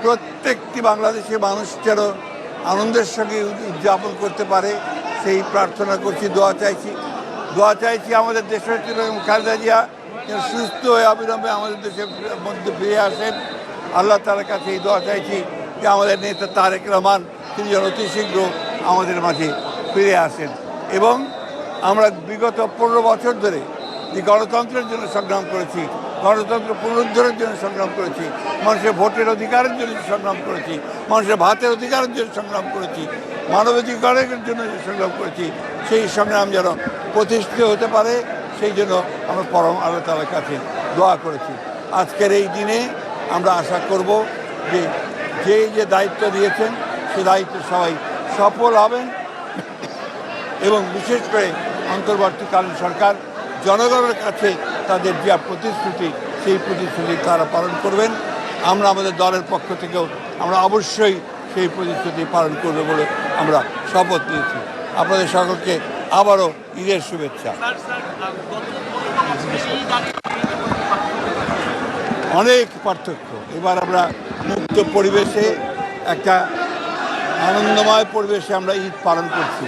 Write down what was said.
প্রত্যেকটি বাংলাদেশি মানুষ যেন আনন্দের সঙ্গে উদযাপন করতে পারে সেই প্রার্থনা করছি, দোয়া চাইছি আমাদের দেশের খালেদা জিয়া যেন সুস্থ হয়ে অবিলম্বে আমাদের দেশের মধ্যে ফিরে আসেন। আল্লাহ তাআলার কাছে এই দোয়া চাইছি যে আমাদের নেতা তারেক রহমান তিনি যেন অতি শীঘ্র আমাদের মাঝে ফিরে আসেন। এবং আমরা বিগত 15 বছর ধরে যে গণতন্ত্রের জন্য সংগ্রাম করেছি, গণতন্ত্র পুনরুদ্ধারের জন্য সংগ্রাম করেছি, মানুষের ভোটের অধিকারের জন্য সংগ্রাম করেছি, মানুষের ভাতের অধিকারের জন্য সংগ্রাম করেছি, মানবাধিকারের জন্য সংগ্রাম করেছি, সেই সংগ্রাম যেন প্রতিষ্ঠিত হতে পারে সেই জন্য আমরা পরম আল্লাহ তাআলার কাছে দোয়া করেছি। আজকের এই দিনে আমরা আশা করব যে যে দায়িত্ব দিয়েছেন সে দায়িত্ব সবাই সফল হবেন এবং বিশেষ করে অন্তর্বর্তীকালীন সরকার জনগণের কাছে তাদের যে প্রতিশ্রুতি সেই প্রতিশ্রুতি তারা পালন করবেন। আমরা আমাদের দলের পক্ষ থেকেও আমরা অবশ্যই সেই প্রতিশ্রুতি পালন করব বলে আমরা শপথ নিয়েছি। আপনাদের সকলকে আবারও ঈদের শুভেচ্ছা। অনেক পার্থক্য। এবার আমরা মুক্ত পরিবেশে একটা আনন্দময় পরিবেশে আমরা ঈদ পালন করছি।